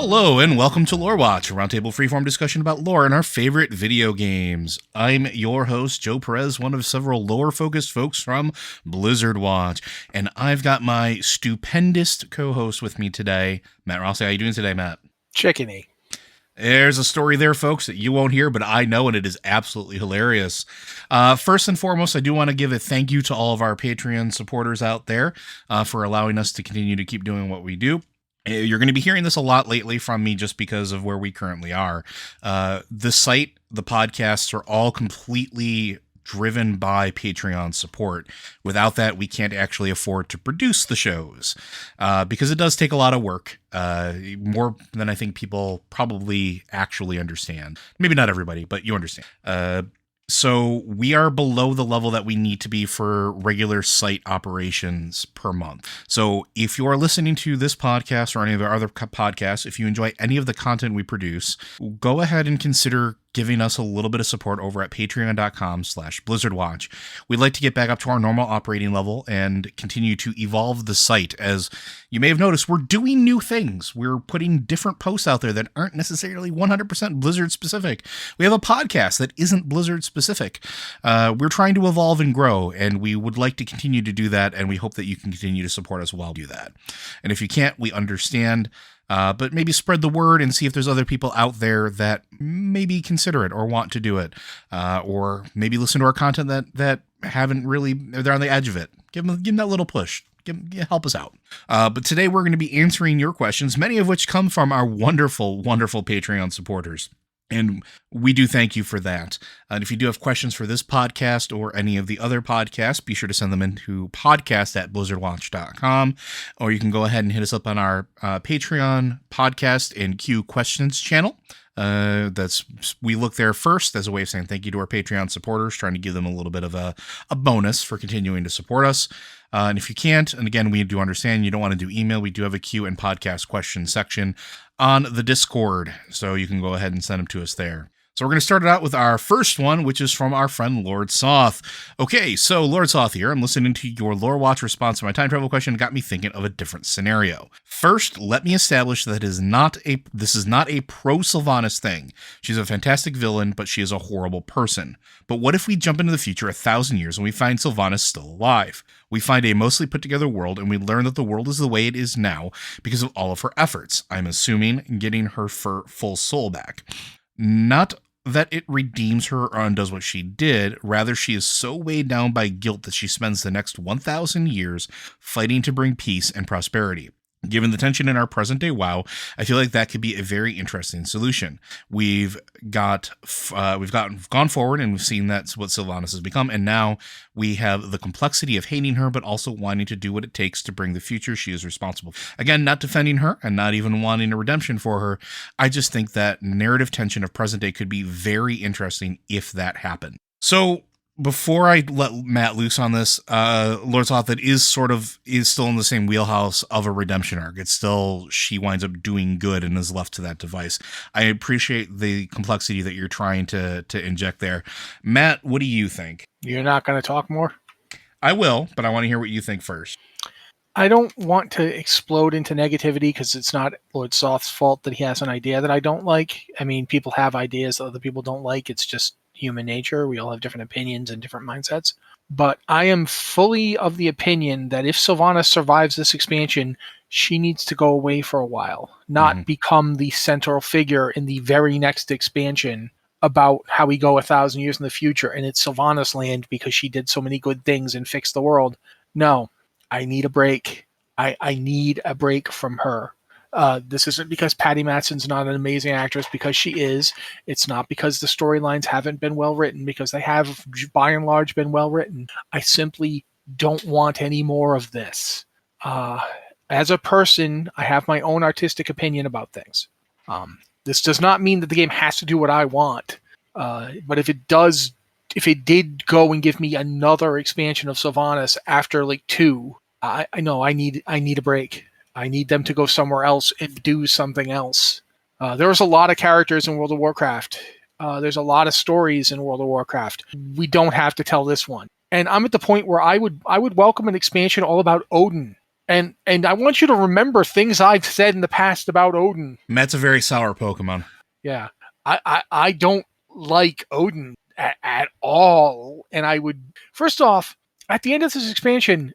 Hello and welcome to Lore Watch, a roundtable freeform discussion about lore and our favorite video games. I'm your host, Joe Perez, one of several lore-focused folks from Blizzard Watch, and I've got my stupendous co-host with me today, Matt Rossi. How you doing today, Matt? Chickeny. There's a story there, folks, that you won't hear, but I know, and it is absolutely hilarious. First and foremost, I do want to give a thank you to all of our Patreon supporters out there for allowing us to continue to keep doing what we do. You're going to be hearing this a lot lately from me just because of where we currently are. The site, the podcasts are all completely driven by Patreon support. Without that, we can't actually afford to produce the shows because it does take a lot of work, more than I think people probably actually understand. Maybe not everybody, but you understand. So we are below the level that we need to be for regular site operations per month. So if you are listening to this podcast or any of our other podcasts, if you enjoy any of the content we produce, go ahead and consider giving us a little bit of support over at patreon.com/blizzardwatch. We'd like to get back up to our normal operating level and continue to evolve the site. As you may have noticed, we're doing new things. We're putting different posts out there that aren't necessarily 100% Blizzard specific. We have a podcast that isn't Blizzard specific. We're trying to evolve and grow, and we would like to continue to do that, and we hope that you can continue to support us while we do that. And if you can't, we understand. But maybe spread the word and see if there's other people out there that maybe consider it or want to do it. Or maybe listen to our content that haven't really, they're on the edge of it. Give them that little push. Help us out. But today we're going to be answering your questions, many of which come from our wonderful, wonderful Patreon supporters. And we do thank you for that. And if you do have questions for this podcast or any of the other podcasts, be sure to send them into podcast@blizzardwatch.com, or you can go ahead and hit us up on our Patreon podcast and Q questions channel. We look there first as a way of saying thank you to our Patreon supporters, trying to give them a little bit of a bonus for continuing to support us. And if you can't, and again, we do understand you don't want to do email, we do have a Q and podcast question section on the Discord, so you can go ahead and send them to us there. So we're going to start it out with our first one, which is from our friend Lord Soth. Okay, so Lord Soth here. I'm listening to your Lore Watch response to my time travel question and got me thinking of a different scenario. First, let me establish that this is not a pro-Sylvanas thing. She's a fantastic villain, but she is a horrible person. But what if we jump into the future 1,000 years and we find Sylvanas still alive? We find a mostly put together world, and we learn that the world is the way it is now because of all of her efforts. I'm assuming getting her full soul back. Not that it redeems her or undoes what she did, rather she is so weighed down by guilt that she spends the next 1,000 years fighting to bring peace and prosperity. Given the tension in our present day WoW, I feel like that could be a very interesting solution. We've gone forward and we've seen that's what Sylvanas has become, and now we have the complexity of hating her, but also wanting to do what it takes to bring the future she is responsible for. Again, not defending her and not even wanting a redemption for her. I just think that narrative tension of present day could be very interesting if that happened. So, before I let Matt loose on this, Lord Soth is still in the same wheelhouse of a redemption arc. It's still, she winds up doing good and is left to that device. I appreciate the complexity that you're trying to inject there. Matt, what do you think? You're not going to talk more? I will, but I want to hear what you think first. I don't want to explode into negativity because it's not Lord Soth's fault that he has an idea that I don't like. I mean, people have ideas that other people don't like. It's just human nature. We all have different opinions and different mindsets. But I am fully of the opinion that if Sylvanas survives this expansion, she needs to go away for a while, not become the central figure in the very next expansion about how we go 1,000 years in the future and it's Sylvanas land because she did so many good things and fixed the world. No, I need a break. I need a break from her. This isn't because Patty Mattson's not an amazing actress, because she is. It's not because the storylines haven't been well written, because they have, by and large, been well written. I simply don't want any more of this. As a person, I have my own artistic opinion about things. This does not mean that the game has to do what I want. But if it did go and give me another expansion of Sylvanas after like 2, I know I need a break. I need them to go somewhere else and do something else. There's a lot of characters in World of Warcraft. There's a lot of stories in World of Warcraft. We don't have to tell this one. And I'm at the point where I would welcome an expansion all about Odin And I want you to remember things I've said in the past about Odin. Matt's a very sour Pokemon. Yeah. I don't like Odin at all. And I would, first off, at the end of this expansion,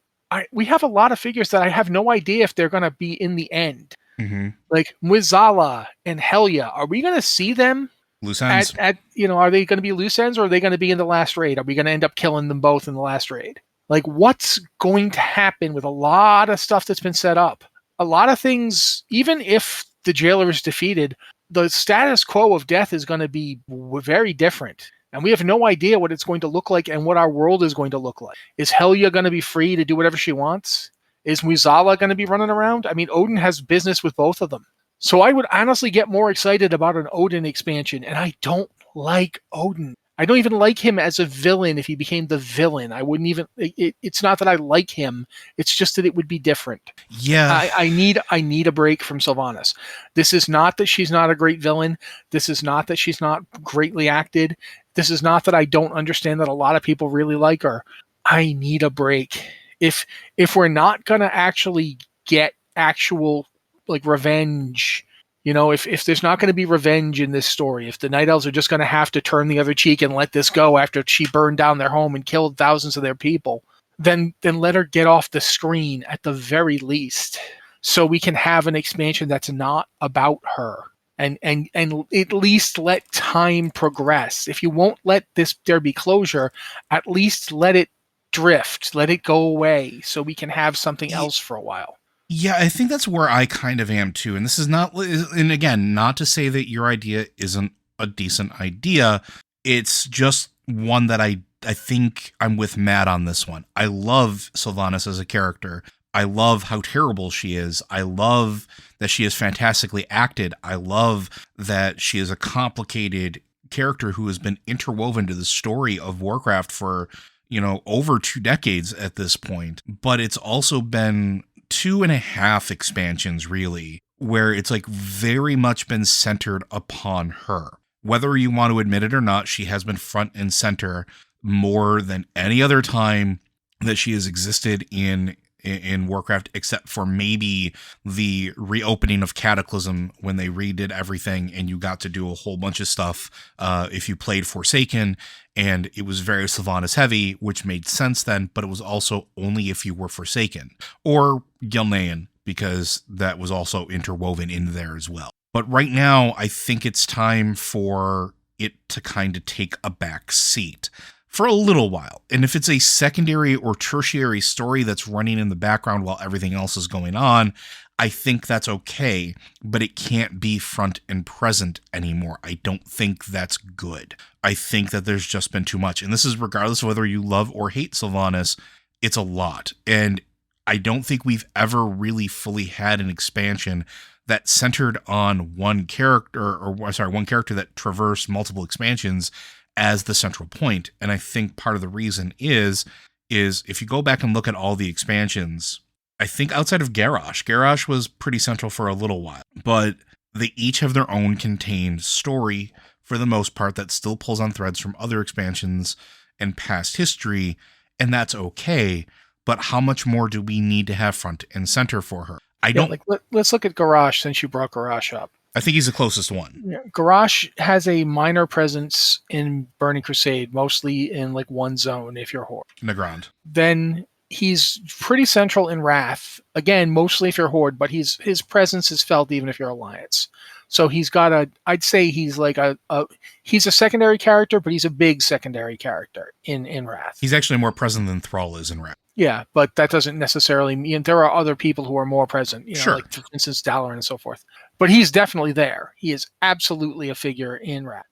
we have a lot of figures that I have no idea if they're going to be in the end. Mm-hmm. Like Mwizala and Helia. Are we going to see them? Loose ends. Are they going to be loose ends, or are they going to be in the last raid? Are we going to end up killing them both in the last raid? Like, what's going to happen with a lot of stuff that's been set up? A lot of things, even if the jailer is defeated, the status quo of death is going to be very different. And we have no idea what it's going to look like and what our world is going to look like. Is Helia going to be free to do whatever she wants? Is Mwizala going to be running around? I mean, Odin has business with both of them. So I would honestly get more excited about an Odin expansion, and I don't like Odin. I don't even like him as a villain if he became the villain. I wouldn't even... It's not that I like him. It's just that it would be different. Yeah. I need a break from Sylvanas. This is not that she's not a great villain. This is not that she's not greatly acted. This is not that I don't understand that a lot of people really like her. I need a break. If we're not going to actually get actual like revenge, if there's not going to be revenge in this story, if the Night Elves are just going to have to turn the other cheek and let this go after she burned down their home and killed thousands of their people, then let her get off the screen at the very least, so we can have an expansion that's not about her, and at least let time progress. If you won't let there be closure, at least let it drift, let it go away, so we can have something else for a while. Yeah, I think that's where I kind of am too. And this is not, and again, not to say that your idea isn't a decent idea. It's just one that I think I'm with Matt on this one. I love Sylvanas as a character. I love how terrible she is. I love that she is fantastically acted. I love that she is a complicated character who has been interwoven to the story of Warcraft for, over 2 decades at this point. But it's also been 2.5 expansions, really, where it's like very much been centered upon her. Whether you want to admit it or not, she has been front and center more than any other time that she has existed in Warcraft, except for maybe the reopening of Cataclysm when they redid everything and you got to do a whole bunch of stuff if you played Forsaken, and it was very Sylvanas heavy, which made sense then, but it was also only if you were Forsaken, or Gilnean, because that was also interwoven in there as well. But right now, I think it's time for it to kind of take a back seat for a little while. And if it's a secondary or tertiary story that's running in the background while everything else is going on, I think that's okay, but it can't be front and present anymore. I don't think that's good. I think that there's just been too much. And this is regardless of whether you love or hate Sylvanas, it's a lot. And I don't think we've ever really fully had an expansion that centered on one character, one character that traversed multiple expansions as the central point. And I think part of the reason is if you go back and look at all the expansions, I think outside of Garrosh was pretty central for a little while, but they each have their own contained story for the most part that still pulls on threads from other expansions and past history, and that's okay. But how much more do we need to have front and center for her? Let's look at Garrosh, since you brought Garrosh up. I think he's the closest one. Yeah, Garrosh has a minor presence in Burning Crusade, mostly in like one zone if you're Horde. Nagrand. Then he's pretty central in Wrath, again, mostly if you're Horde, but his presence is felt even if you're Alliance. So he's got I'd say he's like he's a secondary character, but he's a big secondary character in Wrath. He's actually more present than Thrall is in Wrath. Yeah, but that doesn't necessarily mean there are other people who are more present, sure. Like for instance Dalaran and so forth. But he's definitely there. He is absolutely a figure in Wrath.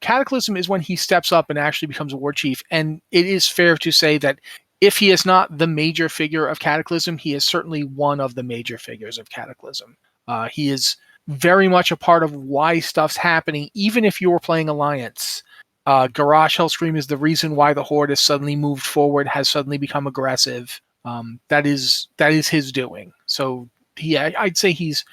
Cataclysm is when he steps up and actually becomes a war chief, and it is fair to say that if he is not the major figure of Cataclysm, he is certainly one of the major figures of Cataclysm. He is very much a part of why stuff's happening, even if you were playing Alliance. Garrosh Hellscream is the reason why the Horde has suddenly moved forward, has suddenly become aggressive. That is his doing. So I'd say he's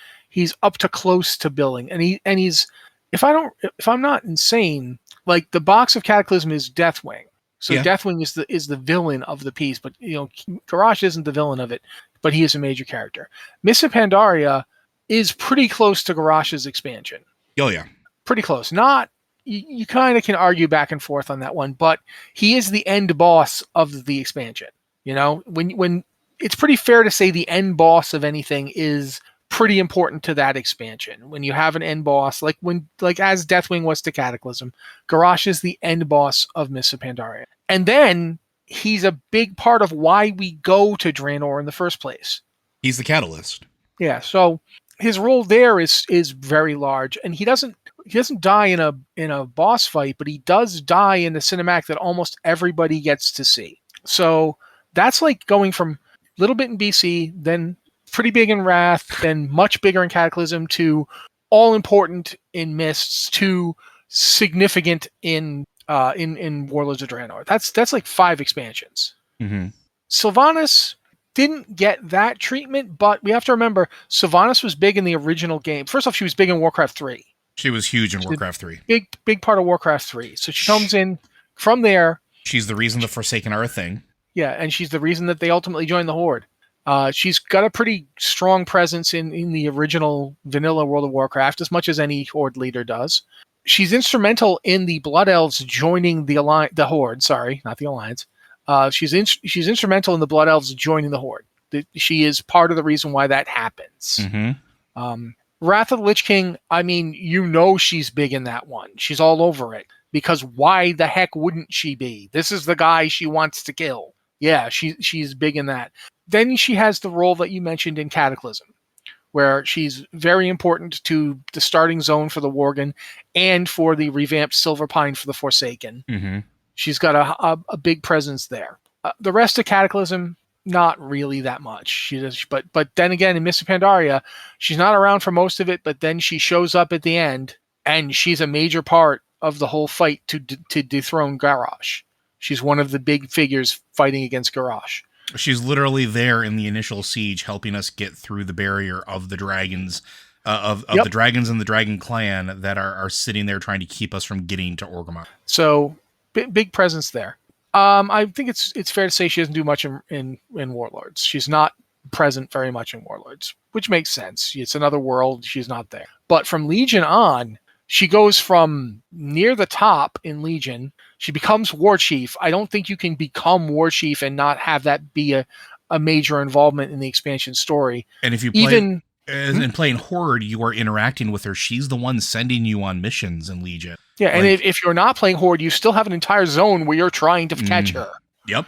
up to close to billing, and he's if I'm not insane, like the box of Cataclysm is Deathwing. So Yeah. Deathwing is the villain of the piece, but Garrosh isn't the villain of it, but he is a major character. Mists of Pandaria is pretty close to Garrosh's expansion. Oh yeah. Pretty close. Not you kind of can argue back and forth on that one, but he is the end boss of the expansion. When it's pretty fair to say the end boss of anything is pretty important to that expansion. When you have an end boss, like as Deathwing was to Cataclysm, Garrosh is the end boss of Mists of Pandaria. And then he's a big part of why we go to Draenor in the first place. He's the catalyst. Yeah, so his role there is very large, and he doesn't die in a boss fight, but he does die in the cinematic that almost everybody gets to see. So that's like going from a little bit in BC, then pretty big in Wrath, then much bigger in Cataclysm, to all important in Mists, to significant in Warlords of Draenor. That's like 5 expansions. Mm-hmm. Sylvanas didn't get that treatment, but we have to remember Sylvanas was big in the original game. First off, she was big in Warcraft 3. She was huge in Warcraft 3. Big part of Warcraft 3. So she comes in from there. She's the reason the Forsaken are a thing. Yeah, and she's the reason that they ultimately joined the Horde. She's got a pretty strong presence in the original vanilla World of Warcraft, as much as any Horde leader does. She's instrumental in the Blood Elves joining the Horde. Sorry, not the Alliance. She's instrumental in the Blood Elves joining the Horde. She is part of the reason why that happens. Mm-hmm. Wrath of the Lich King, I mean, she's big in that one. She's all over it. Because why the heck wouldn't she be? This is the guy she wants to kill. Yeah, she's big in that. Then she has the role that you mentioned in Cataclysm, where she's very important to the starting zone for the Worgen and for the revamped Silver Pine for the Forsaken. Mm-hmm. She's got a big presence there. The rest of Cataclysm, not really that much. She does, but then again, in Mists of Pandaria, she's not around for most of it, but then she shows up at the end, and she's a major part of the whole fight to dethrone Garrosh. She's one of the big figures fighting against Garrosh. She's literally there in the initial siege, helping us get through the barrier of the dragons, the dragons and the dragon clan that are sitting there trying to keep us from getting to Orgrimmar. So big presence there. I think it's fair to say she doesn't do much in Warlords. She's not present very much in Warlords, which makes sense. It's another world. She's not there. But from Legion on, she goes from near the top in Legion. She becomes War Chief. I don't think you can become War Chief and not have that be a major involvement in the expansion story. And if you play in playing Horde, you are interacting with her. She's the one sending you on missions in Legion. Yeah, and if you're not playing Horde, you still have an entire zone where you're trying to catch her. Yep.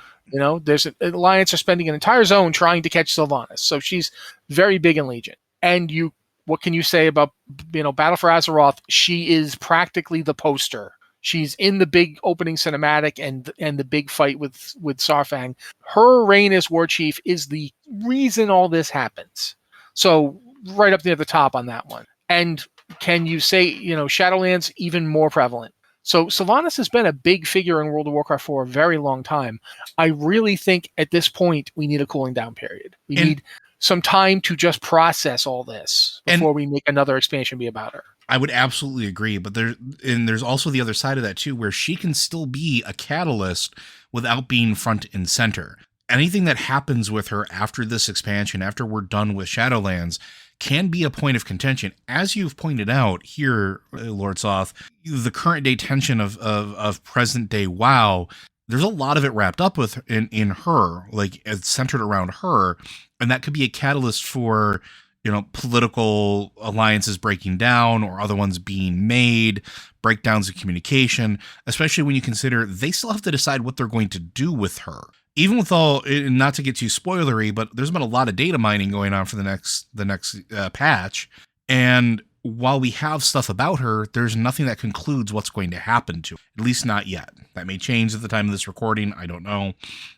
There's an Alliance are spending an entire zone trying to catch Sylvanas. So she's very big in Legion. And what can you say about Battle for Azeroth? She is practically the poster. She's in the big opening cinematic and the big fight with Sarfang. Her reign as War Chief is the reason all this happens. So right up near the top on that one. And can you say, Shadowlands even more prevalent? So Sylvanas has been a big figure in World of Warcraft for a very long time. I really think at this point we need a cooling down period. We need some time to just process all this before we make another expansion be about her. I would absolutely agree, but there's also the other side of that too, where she can still be a catalyst without being front and center. Anything that happens with her after this expansion, after we're done with Shadowlands, can be a point of contention. As you've pointed out here, Lord Soth, the current day tension of present day WoW, there's a lot of it wrapped up with in her, like it's centered around her, and that could be a catalyst for political alliances breaking down or other ones being made, breakdowns of communication, especially when you consider they still have to decide what they're going to do with her. Even with all, not to get too spoilery, but there's been a lot of data mining going on for the next patch. And while we have stuff about her, there's nothing that concludes what's going to happen to her, at least not yet. That may change at the time of this recording. I don't know,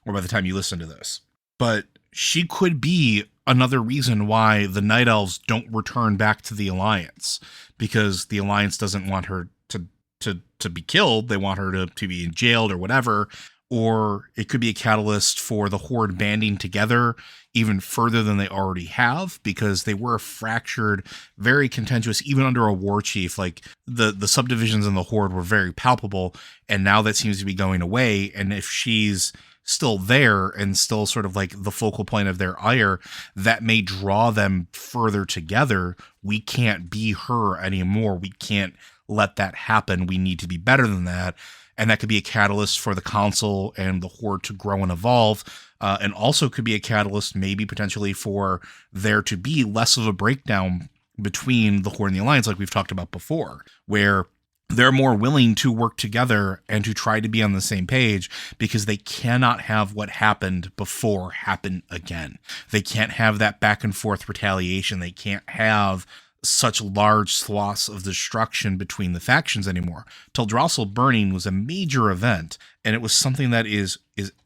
or by the time you listen to this. But she could be another reason why the Night Elves don't return back to the Alliance, because the Alliance doesn't want her to be killed. They want her to be jailed or whatever. Or it could be a catalyst for the Horde banding together even further than they already have, because they were fractured, very contentious, even under a war chief. Like the subdivisions in the Horde were very palpable, and now that seems to be going away. And if she's still there and still sort of like the focal point of their ire, that may draw them further together. We can't be her anymore. We can't let that happen. We need to be better than that. And that could be a catalyst for the Council and the Horde to grow and evolve. And also could be a catalyst maybe potentially for there to be less of a breakdown between the Horde and the Alliance, like we've talked about before, where they're more willing to work together and to try to be on the same page, because they cannot have what happened before happen again. They can't have that back and forth retaliation. They can't have such large swaths of destruction between the factions anymore. Teldrassil burning was a major event, and it was something that is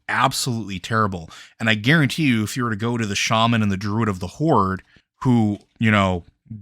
absolutely terrible. And I guarantee you, if you were to go to the shaman and the druid of the Horde who,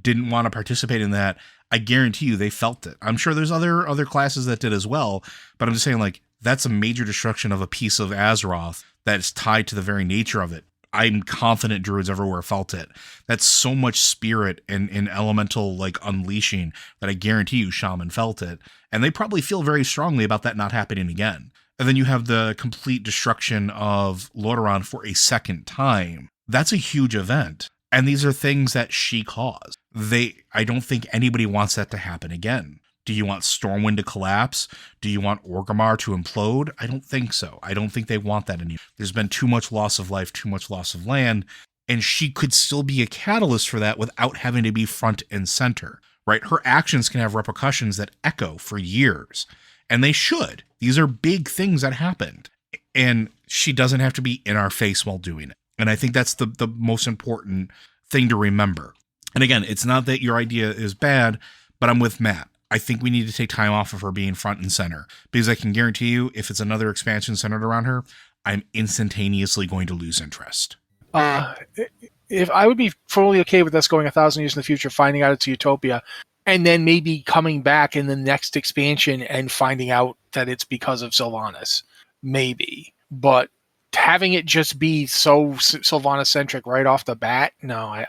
didn't want to participate in that, I guarantee you they felt it. I'm sure there's other classes that did as well, but I'm just saying, like, that's a major destruction of a piece of Azeroth that is tied to the very nature of it. I'm confident druids everywhere felt it. That's so much spirit and elemental like unleashing that I guarantee you shaman felt it. And they probably feel very strongly about that not happening again. And then you have the complete destruction of Lordaeron for a second time. That's a huge event. And these are things that she caused. I don't think anybody wants that to happen again. Do you want Stormwind to collapse? Do you want Orgrimmar to implode? I don't think so. I don't think they want that anymore. There's been too much loss of life, too much loss of land, and she could still be a catalyst for that without having to be front and center, right? Her actions can have repercussions that echo for years, and they should. These are big things that happened, and she doesn't have to be in our face while doing it. And I think that's the most important thing to remember. And again, it's not that your idea is bad, but I'm with Matt. I think we need to take time off of her being front and center, because I can guarantee you, if it's another expansion centered around her, I'm instantaneously going to lose interest. If I would be fully okay with us going 1,000 years in the future, finding out it's Utopia, and then maybe coming back in the next expansion and finding out that it's because of Sylvanas, maybe. But having it just be so Sylvanas centric right off the bat, no.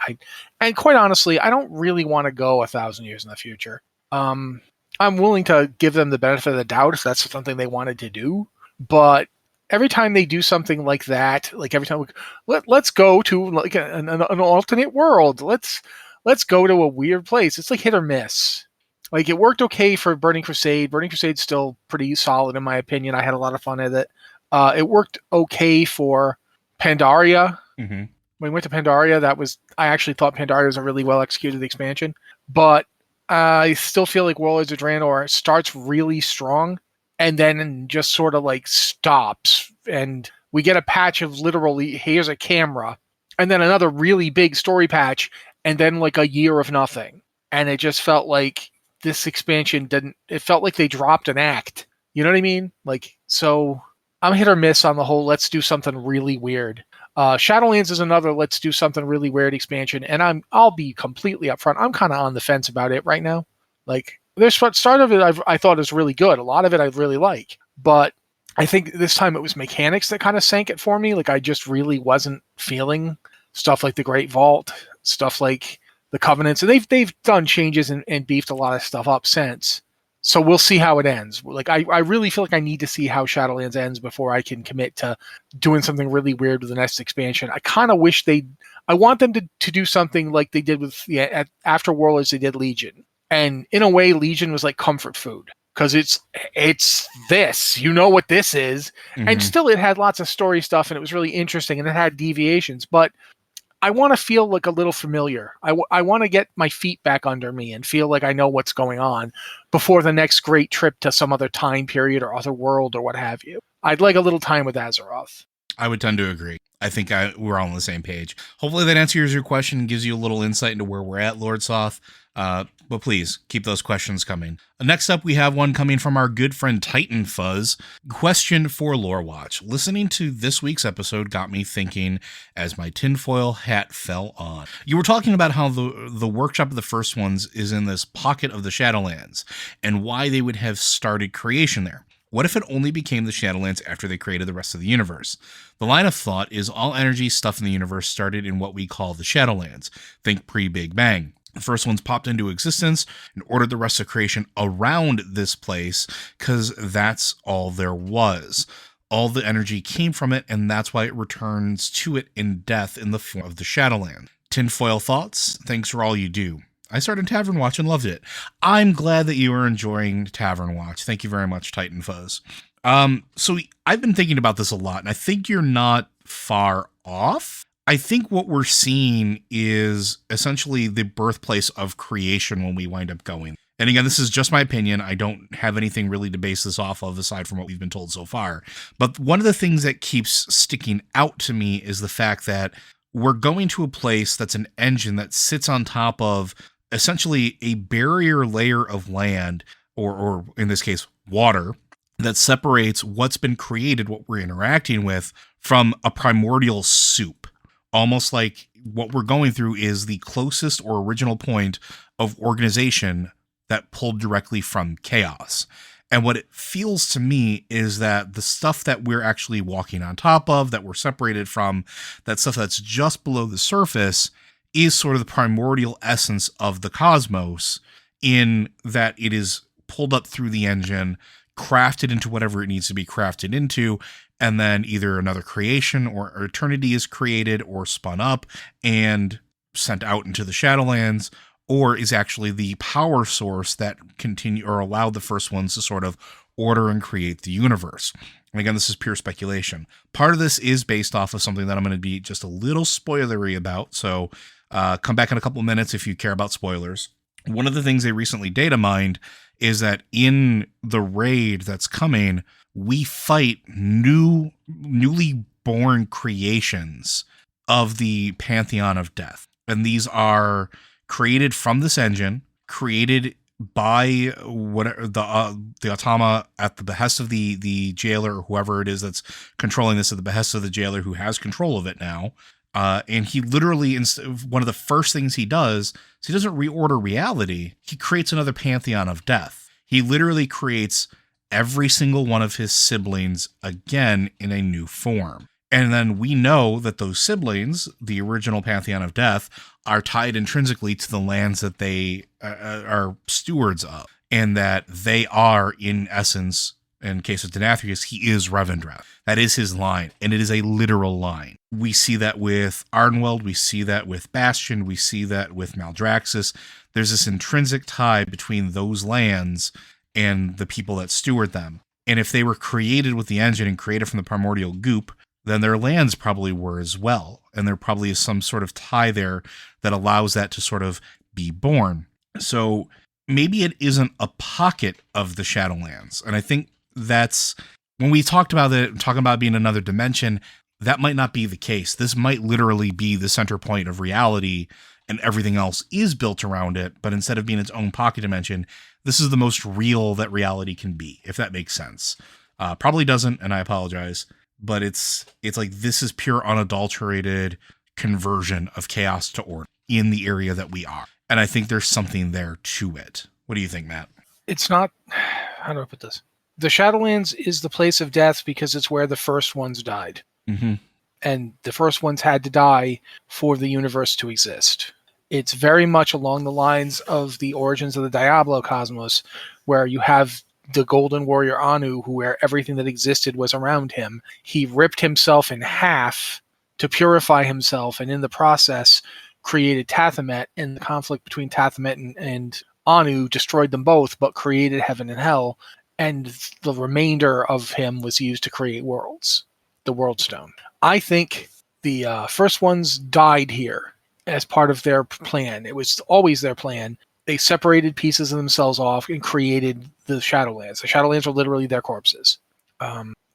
And quite honestly, I don't really want to go 1,000 years in the future. I'm willing to give them the benefit of the doubt if that's something they wanted to do, but every time they do something like that, like every time let's go to like an alternate world, let's go to a weird place. It's like hit or miss. Like it worked okay for Burning Crusade. Burning Crusade's still pretty solid in my opinion. I had a lot of fun with it. It worked okay for Pandaria. Mm-hmm. When we went to Pandaria, I actually thought Pandaria was a really well executed expansion, but I still feel like Warlords of Draenor starts really strong and then just sort of like stops, and we get a patch of literally here's a camera and then another really big story patch and then like a year of nothing. And it just felt like this expansion it felt like they dropped an act. You know what I mean? Like, so I'm hit or miss on the whole let's do something really weird. Shadowlands is another let's do something really weird expansion, and I'll be completely upfront. I'm kind of on the fence about it right now. Like, there's start of it I thought is really good. A lot of it I really like, but I think this time it was mechanics that kind of sank it for me. Like, I just really wasn't feeling stuff like the Great Vault, stuff like the Covenants, and they've done changes and beefed a lot of stuff up since. So we'll see how it ends. Like, I really feel like I need to see how Shadowlands ends before I can commit to doing something really weird with the next expansion. I kind of wish I want them to do something like they did with, after Warlords, they did Legion. And in a way, Legion was like comfort food. Because it's this. You know what this is. Mm-hmm. And still it had lots of story stuff, and it was really interesting, and it had deviations. But I want to feel like a little familiar. I want to get my feet back under me and feel like I know what's going on before the next great trip to some other time period or other world or what have you. I'd like a little time with Azeroth. I would tend to agree. I think we're all on the same page. Hopefully that answers your question and gives you a little insight into where we're at, Lord Soth. But please keep those questions coming. Next up, we have one coming from our good friend Titan Fuzz. Question for Lore Watch. Listening to this week's episode got me thinking as my tinfoil hat fell on. You were talking about how the workshop of the first ones is in this pocket of the Shadowlands and why they would have started creation there. What if it only became the Shadowlands after they created the rest of the universe? The line of thought is all energy stuff in the universe started in what we call the Shadowlands. Think pre-Big Bang. The first ones popped into existence and ordered the rest of creation around this place because that's all there was. All the energy came from it, and that's why it returns to it in death in the form of the Shadowland. Tinfoil thoughts? Thanks for all you do. I started Tavern Watch and loved it. I'm glad that you are enjoying Tavern Watch. Thank you very much, Titan Fuzz. So I've been thinking about this a lot, and I think you're not far off. I think what we're seeing is essentially the birthplace of creation when we wind up going. And again, this is just my opinion. I don't have anything really to base this off of aside from what we've been told so far. But one of the things that keeps sticking out to me is the fact that we're going to a place that's an engine that sits on top of essentially a barrier layer of land, or in this case, water, that separates what's been created, what we're interacting with, from a primordial soup. Almost like what we're going through is the closest or original point of organization that pulled directly from chaos. And what it feels to me is that the stuff that we're actually walking on top of, that we're separated from, that stuff that's just below the surface, is sort of the primordial essence of the cosmos, in that it is pulled up through the engine, crafted into whatever it needs to be crafted into, and then either another creation or eternity is created or spun up and sent out into the Shadowlands, or is actually the power source that continue or allowed the first ones to sort of order and create the universe. And again, this is pure speculation. Part of this is based off of something that I'm going to be just a little spoilery about, so come back in a couple of minutes if you care about spoilers. One of the things they recently data mined is that in the raid that's coming, we fight newly born creations of the Pantheon of Death. And these are created from this engine, created by whatever the Automa at the behest of the jailer, or whoever it is that's controlling this, at the behest of the jailer who has control of it now. And he literally, one of the first things he does is he doesn't reorder reality. He creates another Pantheon of Death. He literally creates every single one of his siblings again in a new form. And then we know that those siblings, the original Pantheon of Death, are tied intrinsically to the lands that they are stewards of, and that they are, in essence, in case of Denathrius, he is Revendreth. That is his line, and it is a literal line. We see that with Ardenweld, we see that with Bastion, we see that with Maldraxxus. There's this intrinsic tie between those lands and the people that steward them. And if they were created with the engine and created from the primordial goop, then their lands probably were as well. And there probably is some sort of tie there that allows that to sort of be born. So maybe it isn't a pocket of the Shadowlands. And I think that's, when we talked about it, talking about being another dimension, that might not be the case. This might literally be the center point of reality, and everything else is built around it. But instead of being its own pocket dimension, this is the most real that reality can be, if that makes sense. Probably doesn't, and I apologize. But it's like, this is pure unadulterated conversion of chaos to order in the area that we are. And I think there's something there to it. What do you think, Matt? It's not, how do I put this? The Shadowlands is the place of death because it's where the first ones died. Mm-hmm. And the first ones had to die for the universe to exist. It's very much along the lines of the origins of the Diablo cosmos, where you have the Golden Warrior Anu, where everything that existed was around him. He ripped himself in half to purify himself, and in the process created Tathamet, and the conflict between Tathamet and Anu destroyed them both, but created heaven and hell, and the remainder of him was used to create worlds, the World Stone. I think the first ones died here as part of their plan. It was always their plan. They separated pieces of themselves off and created the Shadowlands. The Shadowlands are literally their corpses.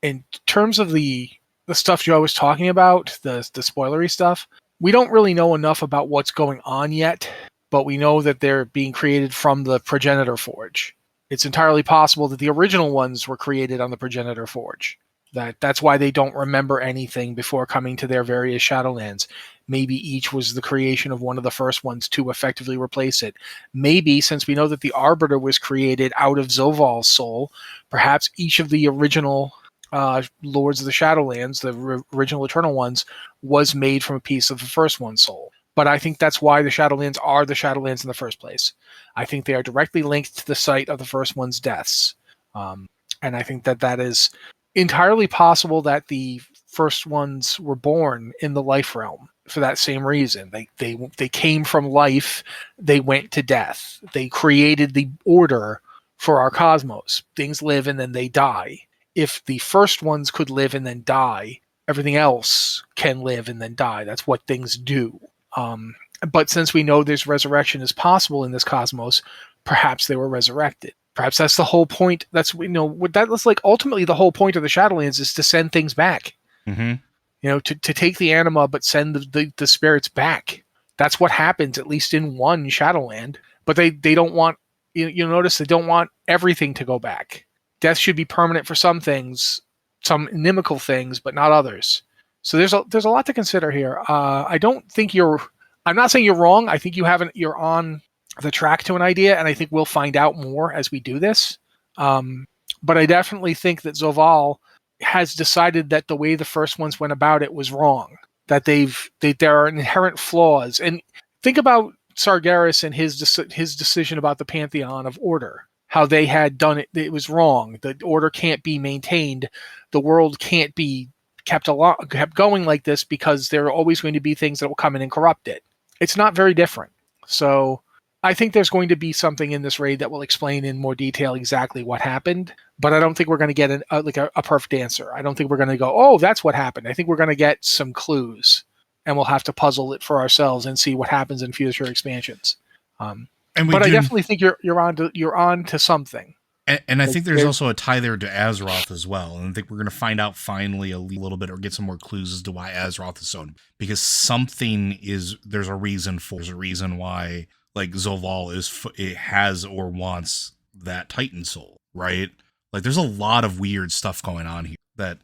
In terms of the stuff Joe was talking about, the spoilery stuff, we don't really know enough about what's going on yet, but we know that they're being created from the Progenitor Forge. It's entirely possible that the original ones were created on the Progenitor Forge. That's why they don't remember anything before coming to their various Shadowlands. Maybe each was the creation of one of the first ones to effectively replace it. Maybe, since we know that the Arbiter was created out of Zoval's soul, perhaps each of the original Lords of the Shadowlands, the original Eternal ones, was made from a piece of the first one's soul. But I think that's why the Shadowlands are the Shadowlands in the first place. I think they are directly linked to the site of the first one's deaths. And I think that is entirely possible that the first ones were born in the life realm for that same reason. They came from life, they went to death. They created the order for our cosmos. Things live and then they die. If the first ones could live and then die, everything else can live and then die. That's what things do. But since we know this resurrection is possible in this cosmos, perhaps they were resurrected. Perhaps that's the whole point. That's like ultimately the whole point of the Shadowlands is to send things back. Mm-hmm. To take the anima but send the spirits back. That's what happens, at least in one Shadowland. But they don't want, you'll notice they don't want everything to go back. Death should be permanent for some things, some inimical things, but not others. So there's a lot to consider here. I don't think I'm not saying you're wrong. I think you're on the track to an idea, and I think we'll find out more as we do this. But I definitely think that Zoval has decided that the way the first ones went about it was wrong. That there are inherent flaws. And think about Sargeras and his decision about the Pantheon of Order. How they had done it. It was wrong. The order can't be maintained. The world can't be kept going like this because there are always going to be things that will come in and corrupt it. It's not very different. So I think there's going to be something in this raid that will explain in more detail exactly what happened, but I don't think we're going to get a perfect answer. I don't think we're going to go, oh, that's what happened. I think we're going to get some clues, and we'll have to puzzle it for ourselves and see what happens in future expansions. But I definitely think you're on to something. And I think there's also a tie there to Azeroth as well. And I think we're going to find out finally a little bit or get some more clues as to why Azeroth is so. Because there's a reason why like Zoval it has or wants that Titan soul, right? Like there's a lot of weird stuff going on here that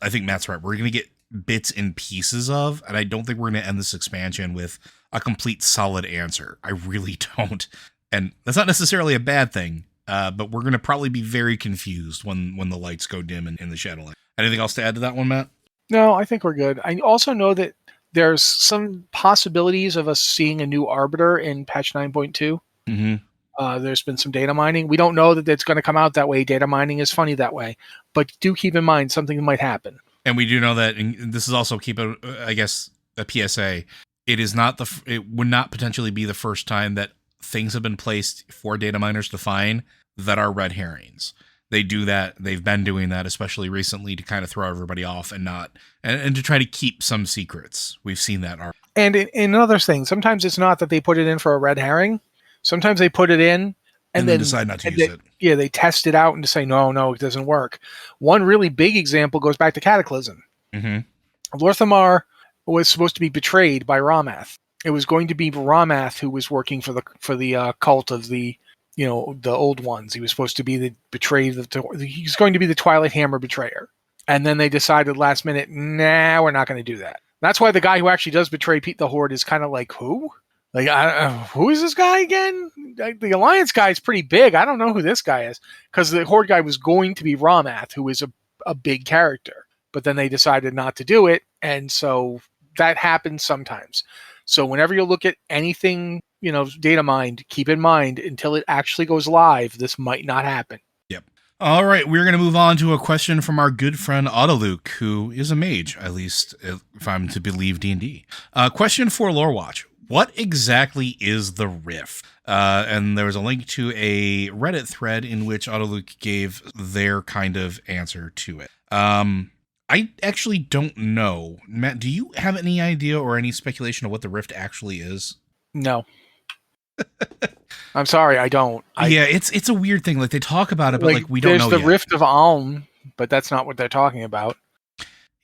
I think Matt's right. We're going to get bits and pieces of, and I don't think we're going to end this expansion with a complete solid answer. I really don't. And that's not necessarily a bad thing. But we're going to probably be very confused when the lights go dim in the Shadowlands. Anything else to add to that one, Matt? No, I think we're good. I also know that there's some possibilities of us seeing a new Arbiter in patch 9.2. Mm-hmm. There's been some data mining. We don't know that it's going to come out that way. Data mining is funny that way. But do keep in mind something might happen. And we do know that, and this is also a PSA. It would not potentially be the first time that things have been placed for data miners to find that are red herrings. They do that. They've been doing that, especially recently, to kind of throw everybody off and to try to keep some secrets. We've seen that. And in another thing, sometimes it's not that they put it in for a red herring. Sometimes they put it in and then decide not to use it. Yeah, they test it out and just say, no, it doesn't work. One really big example goes back to Cataclysm. Mm-hmm. Lorthamar was supposed to be betrayed by Ramath. It was going to be Ramath who was working for the cult of the old ones. He was supposed to be he's going to be the Twilight Hammer betrayer. And then they decided last minute, nah, we're not going to do that. That's why the guy who actually does betray Pete the Horde is kind of like, who? Like, who is this guy again? The Alliance guy is pretty big. I don't know who this guy is. Because the Horde guy was going to be Ramath, who is a big character. But then they decided not to do it. And so that happens sometimes. So whenever you look at anything, data mined, keep in mind until it actually goes live, this might not happen. Yep. All right, we're going to move on to a question from our good friend Autoluke, who is a mage, at least if I'm to believe D&D. Question for Lore Watch. What exactly is the Rift? And there was a link to a Reddit thread in which Autoluke gave their kind of answer to it. I actually don't know. Matt, do you have any idea or any speculation of what the Rift actually is? No. I'm sorry, I don't. It's a weird thing. Like, they talk about it, but we don't know There's the Rift of Alm, but that's not what they're talking about.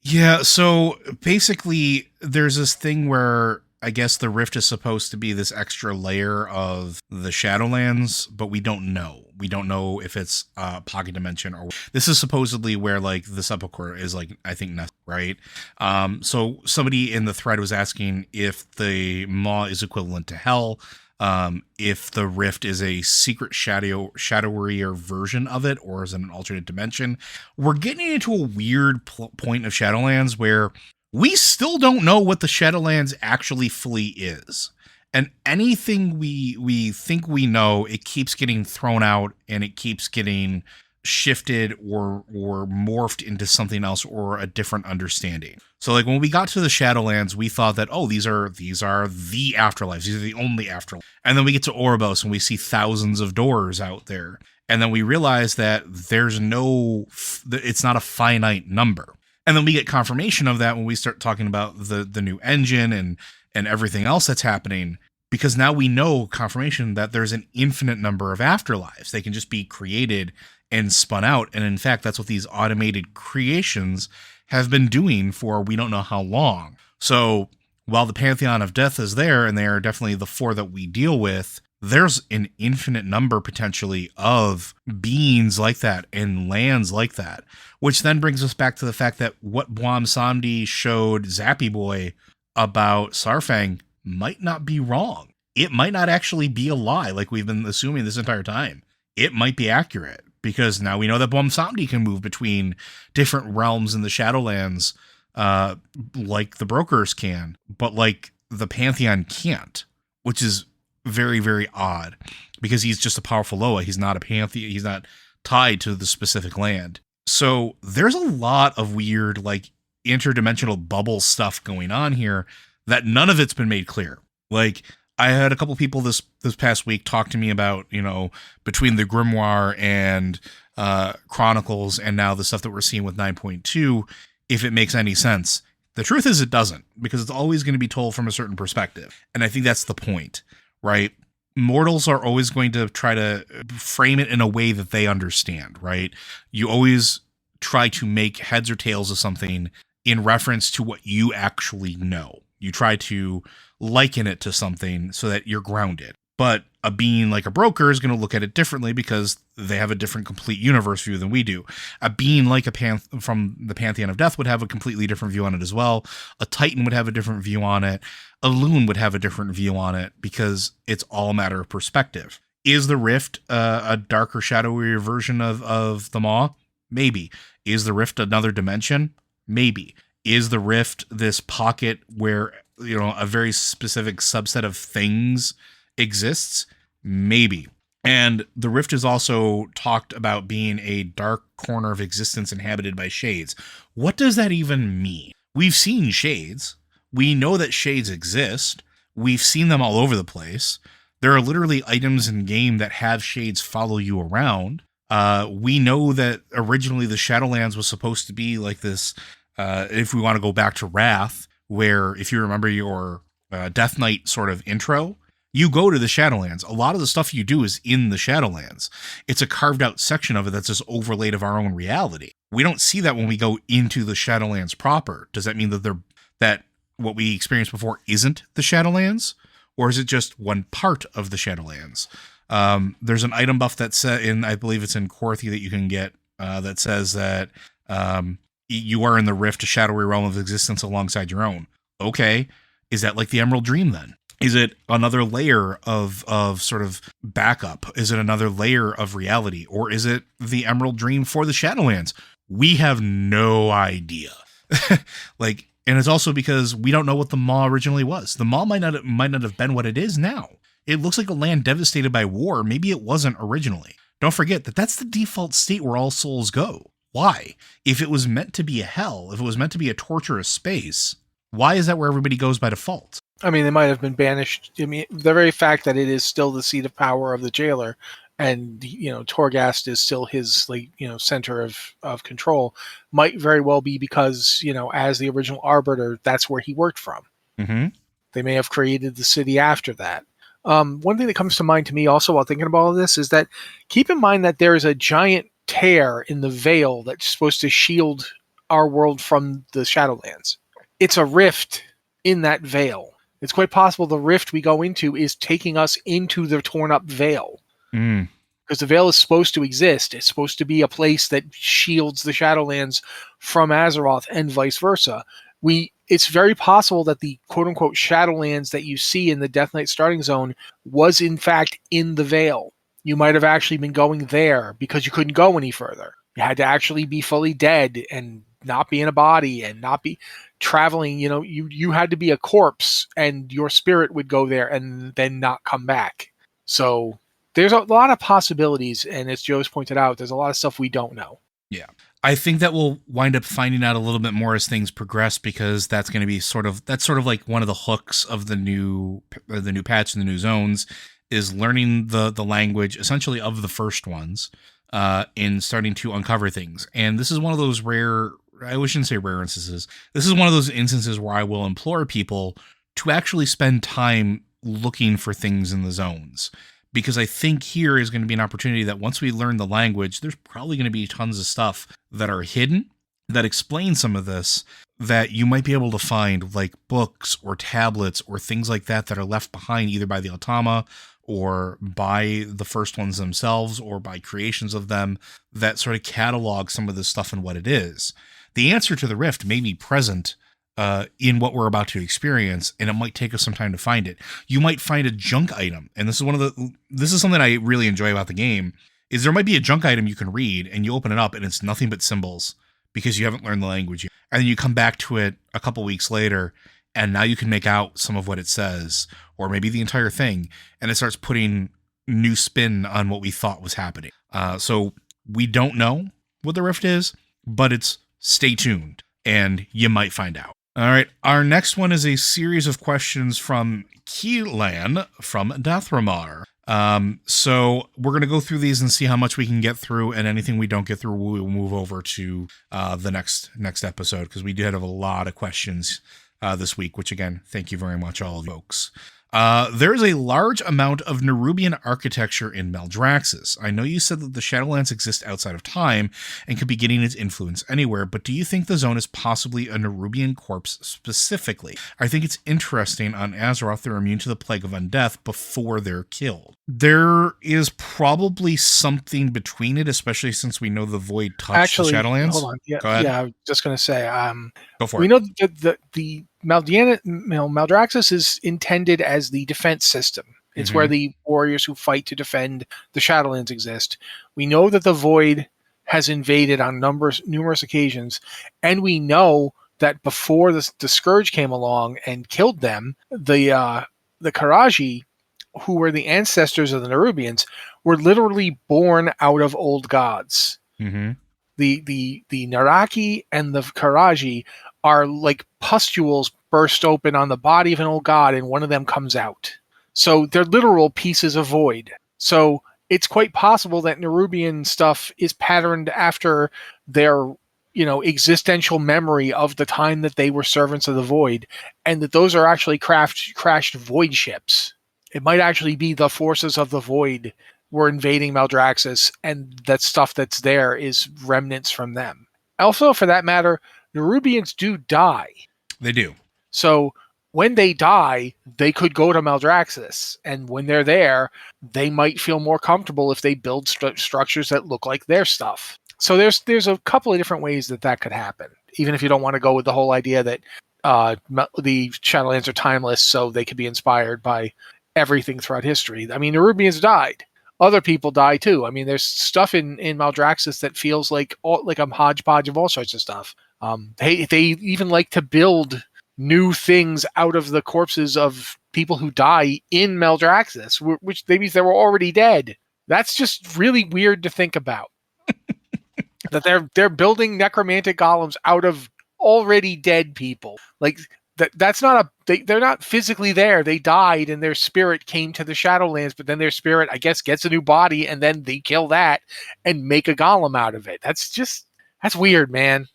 Yeah, so basically there's this thing where I guess the Rift is supposed to be this extra layer of the Shadowlands, but we don't know. We don't know if it's pocket dimension or this is supposedly where like the sepulcher is like I think right. So somebody in the thread was asking if the maw is equivalent to hell. If the rift is a secret shadowier version of it, or is it an alternate dimension. We're getting into a weird point of Shadowlands where we still don't know what the Shadowlands actually fully is. And anything we think we know, it keeps getting thrown out and it keeps getting shifted or morphed into something else or a different understanding. So like when we got to the Shadowlands, we thought that, oh, these are the afterlives. These are the only afterlives. And then we get to Oribos and we see thousands of doors out there. And then we realize that it's not a finite number. And then we get confirmation of that when we start talking about the new engine and everything else that's happening. Because now we know confirmation that there's an infinite number of afterlives. They can just be created and spun out. And in fact, that's what these automated creations have been doing for we don't know how long. So while the Pantheon of Death is there, and they are definitely the 4 that we deal with, there's an infinite number potentially of beings like that and lands like that. Which then brings us back to the fact that what Bwam Samdi showed Zappy Boy about Sarfang might not be wrong. It might not actually be a lie like we've been assuming this entire time. It might be accurate. Because now we know that Bwam can move between different realms in the Shadowlands, like the brokers can, but like the Pantheon can't, which is very, very odd because he's just a powerful Loa. He's not a Pantheon. He's not tied to the specific land. So there's a lot of weird, like interdimensional bubble stuff going on here that none of it's been made clear. Like, I had a couple people this past week talk to me about, between the Grimoire and Chronicles and now the stuff that we're seeing with 9.2, if it makes any sense. The truth is it doesn't, because it's always going to be told from a certain perspective. And I think that's the point, right? Mortals are always going to try to frame it in a way that they understand, right? You always try to make heads or tails of something in reference to what you actually know. You try to liken it to something so that you're grounded. But a being like a broker is going to look at it differently because they have a different complete universe view than we do. A being like from the Pantheon of Death would have a completely different view on it as well. A Titan would have a different view on it. A Loon would have a different view on it because it's all a matter of perspective. Is the Rift a darker, shadowier version of the Maw? Maybe. Is the Rift another dimension? Maybe. Is the Rift this pocket where, a very specific subset of things exists? Maybe. And the Rift is also talked about being a dark corner of existence inhabited by shades. What does that even mean? We've seen shades. We know that shades exist. We've seen them all over the place. There are literally items in game that have shades follow you around. We know that originally the Shadowlands was supposed to be like this, if we want to go back to Wrath, where if you remember your Death Knight sort of intro, you go to the Shadowlands. A lot of the stuff you do is in the Shadowlands. It's a carved out section of it that's just overlaid of our own reality. We don't see that when we go into the Shadowlands proper. Does that mean that what we experienced before isn't the Shadowlands? Or is it just one part of the Shadowlands? There's an item buff that's I believe it's in Korthi that you can get that says that you are in the Rift, a shadowy realm of existence alongside your own. Okay. Is that like the Emerald Dream then? Is it another layer of sort of backup? Is it another layer of reality? Or is it the Emerald Dream for the Shadowlands? We have no idea. And it's also because we don't know what the Maw originally was. The Maw might not have been what it is now. It looks like a land devastated by war. Maybe it wasn't originally. Don't forget that that's the default state where all souls go. Why? If it was meant to be a hell, if it was meant to be a torturous space, why is that where everybody goes by default? I mean, they might have been banished. I mean, the very fact that it is still the seat of power of the jailer, and Torghast is still his center of control, might very well be because as the original arbiter, that's where he worked from. Mm-hmm. They may have created the city after that. One thing that comes to mind to me also while thinking about all of this is that keep in mind that there is a giant tear in the veil that's supposed to shield our world from the Shadowlands. It's a rift in that veil. It's quite possible the rift we go into is taking us into the torn up veil. Because because the Veil is supposed to exist. It's supposed to be a place that shields the Shadowlands from Azeroth and vice versa. It's very possible that the quote unquote Shadowlands that you see in the Death Knight starting zone was in fact in the Veil. You might have actually been going there because you couldn't go any further. You had to actually be fully dead and not be in a body and not be traveling. You had to be a corpse and your spirit would go there and then not come back. So there's a lot of possibilities, and as Joe's pointed out, there's a lot of stuff we don't know. Yeah. I think that we'll wind up finding out a little bit more as things progress, because that's going to be sort of like one of the hooks of the new patch and the new zones is learning the language essentially of the first ones in starting to uncover things. And this is one of those rare, I shouldn't say rare instances. This is one of those instances where I will implore people to actually spend time looking for things in the zones. Because I think here is going to be an opportunity that once we learn the language, there's probably going to be tons of stuff that are hidden that explain some of this that you might be able to find, like books or tablets or things like that are left behind either by the Automa or by the first ones themselves or by creations of them that sort of catalog some of this stuff and what it is. The answer to the rift may be present in what we're about to experience, and it might take us some time to find it. You might find a junk item, and this is something I really enjoy about the game, is there might be a junk item you can read, and you open it up, and it's nothing but symbols, because you haven't learned the language yet. And then you come back to it a couple weeks later, and now you can make out some of what it says, or maybe the entire thing, and it starts putting new spin on what we thought was happening. So we don't know what the rift is, but it's stay tuned, and you might find out. All right, our next one is a series of questions from Keelan from Dathramar. So we're going to go through these and see how much we can get through, and anything we don't get through, we'll move over to the next episode, because we did have a lot of questions this week, which again, thank you very much, all of you folks. There is a large amount of Nerubian architecture in Maldraxxus. I know you said that the Shadowlands exist outside of time and could be getting its influence anywhere, but do you think the zone is possibly a Nerubian corpse specifically? I think it's interesting on Azeroth they're immune to the plague of undeath before they're killed. There is probably something between it, especially since we know the Void touched the Shadowlands. Hold on. Yeah, I was just going to say, go for it. We know that the Maldraxxus is intended as the defense system. It's where the warriors who fight to defend the Shadowlands exist. We know that the Void has invaded on numerous occasions, and we know that before the Scourge came along and killed them, the Karaji, who were the ancestors of the Nerubians, were literally born out of old gods. The Naraki and the Karaji are like pustules burst open on the body of an old god, and one of them comes out. So they're literal pieces of void. So it's quite possible that Nerubian stuff is patterned after their, existential memory of the time that they were servants of the void, and that those are actually crashed void ships. It might actually be the forces of the void were invading Maldraxxus, and that stuff that's there is remnants from them. Also, for that matter, Nerubians do die. They do. So when they die, they could go to Maldraxxus, and when they're there, they might feel more comfortable if they build structures that look like their stuff. So there's a couple of different ways that could happen, even if you don't want to go with the whole idea that the Shadowlands are timeless, so they could be inspired by everything throughout history. I mean, Nerubians died. Other people die too. I mean, there's stuff in Maldraxxus that feels like a hodgepodge of all sorts of stuff. They even like to build new things out of the corpses of people who die in Maldraxxus, which maybe they were already dead. That's just really weird to think about. That they're building necromantic golems out of already dead people. Like that's not they're not physically there. They died and their spirit came to the Shadowlands, but then their spirit, I guess, gets a new body, and then they kill that and make a golem out of it. That's weird, man.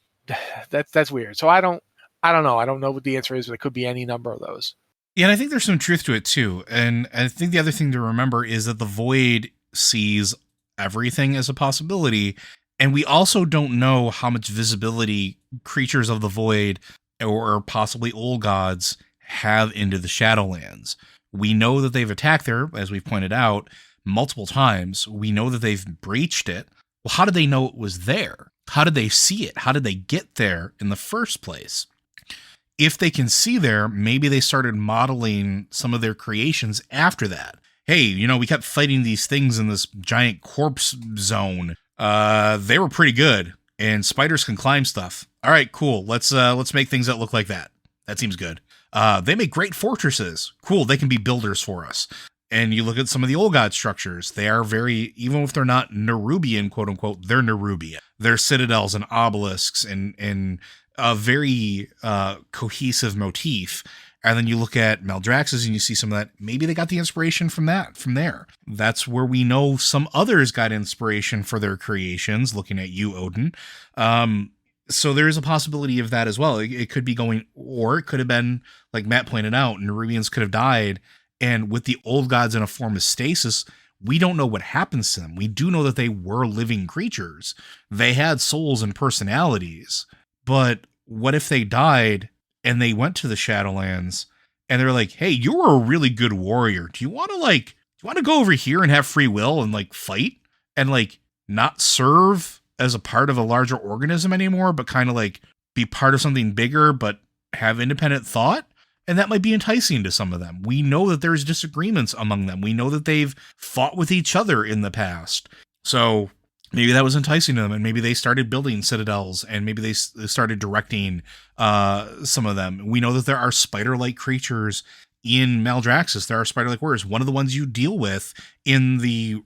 That's weird. So I don't know. I don't know what the answer is, but it could be any number of those. Yeah, and I think there's some truth to it too. And I think the other thing to remember is that the Void sees everything as a possibility, and we also don't know how much visibility creatures of the Void or possibly old gods have into the Shadowlands. We know that they've attacked there, as we've pointed out, multiple times. We know that they've breached it. Well, how did they know it was there? How did they see it? How did they get there in the first place? If they can see there, maybe they started modeling some of their creations after that. Hey, we kept fighting these things in this giant corpse zone. They were pretty good, and spiders can climb stuff. All right, cool. Let's make things that look like that. That seems good. They make great fortresses. Cool. They can be builders for us. And you look at some of the old god structures. They are very, even if they're not Nerubian, quote unquote, they're Nerubian. They're citadels and obelisks and a very cohesive motif. And then you look at Maldraxxus and you see some of that. Maybe they got the inspiration from there. That's where we know some others got inspiration for their creations, looking at you, Odin. So there is a possibility of that as well. It could be going, or it could have been, like Matt pointed out, Nerubians could have died. And with the old gods in a form of stasis, we don't know what happens to them. We do know that they were living creatures. They had souls and personalities. But what if they died and they went to the Shadowlands and they're like, hey, you were a really good warrior. Do you want to go over here and have free will and like fight and like not serve as a part of a larger organism anymore, but kind of like be part of something bigger, but have independent thought? And that might be enticing to some of them. We know that there's disagreements among them. We know that they've fought with each other in the past. So maybe that was enticing to them, and maybe they started building citadels, and maybe they started directing some of them. We know that there are spider-like creatures in Maldraxxus. There are spider-like warriors. One of the ones you deal with in the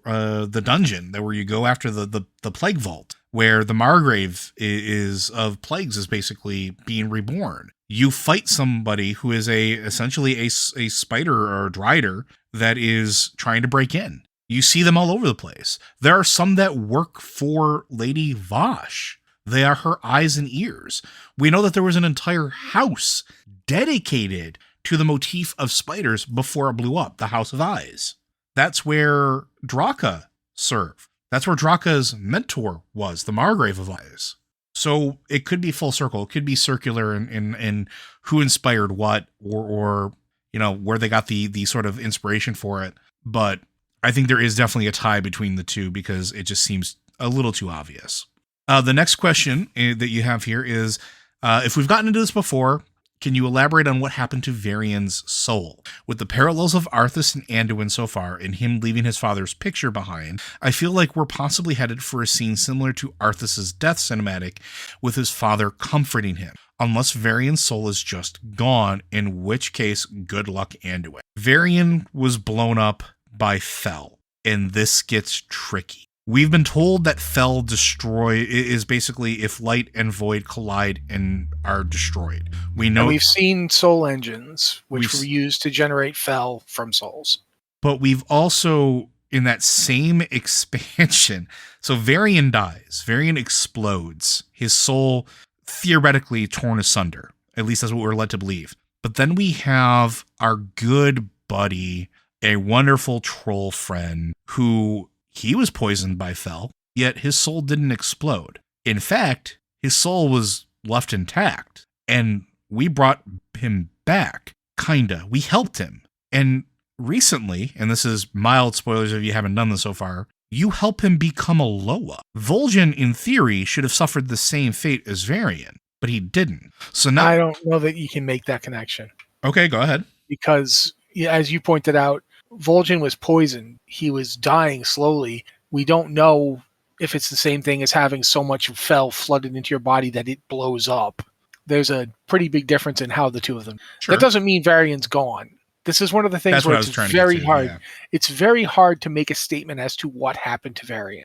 dungeon, where you go after the plague vault, where the Margrave is of plagues is basically being reborn. You fight somebody who is essentially a spider or a drider that is trying to break in. You see them all over the place. There are some that work for Lady Vosh. They are her eyes and ears. We know that there was an entire house dedicated to the motif of spiders before it blew up, the House of Eyes. That's where Draka served. That's where Draka's mentor was, the Margrave of Eyes. So it could be full circle. It could be circular in who inspired what, or where they got the sort of inspiration for it. But I think there is definitely a tie between the two because it just seems a little too obvious. The next question that you have here is, if we've gotten into this before, can you elaborate on what happened to Varian's soul? With the parallels of Arthas and Anduin so far, and him leaving his father's picture behind, I feel like we're possibly headed for a scene similar to Arthas' death cinematic, with his father comforting him. Unless Varian's soul is just gone, in which case, good luck, Anduin. Varian was blown up by Fel, and this gets tricky. We've been told that Fel is basically if light and void collide and are destroyed. We know, and we've seen soul engines, which were used to generate Fel from souls. But we've also, in that same expansion, so Varian dies. Varian explodes. His soul theoretically torn asunder. At least that's what we're led to believe. But then we have our good buddy, a wonderful troll friend who... he was poisoned by Fel, yet his soul didn't explode. In fact, his soul was left intact, and we brought him back, kinda. We helped him. And recently, and this is mild spoilers if you haven't done this so far, you help him become a Loa. Vol'jin, in theory, should have suffered the same fate as Varian, but he didn't. So now I don't know that you can make that connection. Okay, go ahead. Because, as you pointed out, Vol'jin was poisoned. He was dying slowly. We don't know if it's the same thing as having so much Fel flooded into your body that it blows up. There's a pretty big difference in how the two of them. Sure. That doesn't mean Varian's gone. This is one of the things where it's very hard. Yeah. It's very hard to make a statement as to what happened to Varian.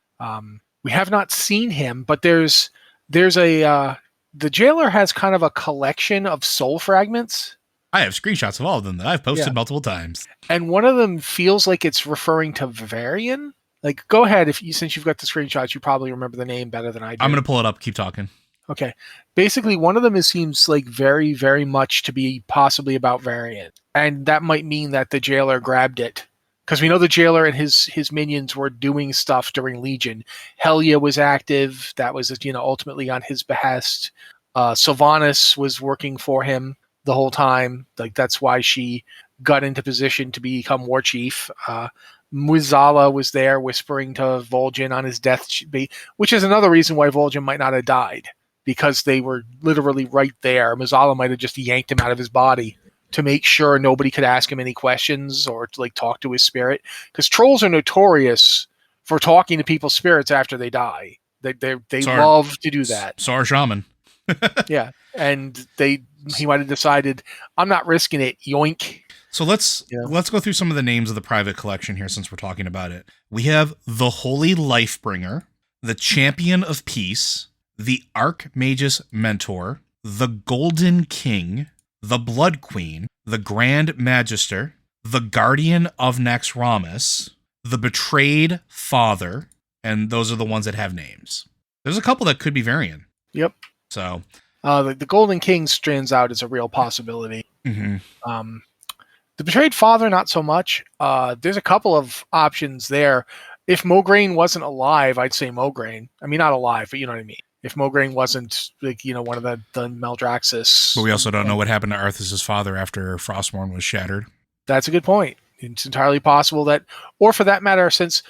We have not seen him, but there's the jailer has kind of a collection of soul fragments. I have screenshots of all of them that I've posted multiple times. And one of them feels like it's referring to Varian. Like, go ahead, since you've got the screenshots, you probably remember the name better than I do. I'm going to pull it up. Keep talking. Okay. Basically, one of them seems like very, very much to be possibly about Varian. And that might mean that the jailer grabbed it. Because we know the jailer and his minions were doing stuff during Legion. Helya was active. That was, ultimately on his behest. Sylvanas was working for him the whole time. Like, that's why she got into position to become war chief. Muzala was there whispering to Vol'jin on his death sheet, which is another reason why Vol'jin might not have died, because they were literally right there. Muzala might have just yanked him out of his body to make sure nobody could ask him any questions or to, like, talk to his spirit, because trolls are notorious for talking to people's spirits after they die. They love to do that. So our shaman. Yeah, and he might have decided, I'm not risking it. Yoink. So let's go through some of the names of the private collection here, since we're talking about it. We have the Holy Lifebringer, the Champion of Peace, the Archmage's Mentor, the Golden King, the Blood Queen, the Grand Magister, the Guardian of Naxxramas, the Betrayed Father, and those are the ones that have names. There's a couple that could be Varian. Yep. So the Golden King stands out as a real possibility. Mm-hmm. The Betrayed Father, not so much. There's a couple of options there. If Mograine wasn't alive, I'd say Mograine. I mean, not alive, but you know what I mean. If Mograine wasn't, like, one of the Maldraxxus. But we also don't know what happened to Arthas' father after Frostmourne was shattered. That's a good point. It's entirely possible that, or for that matter, since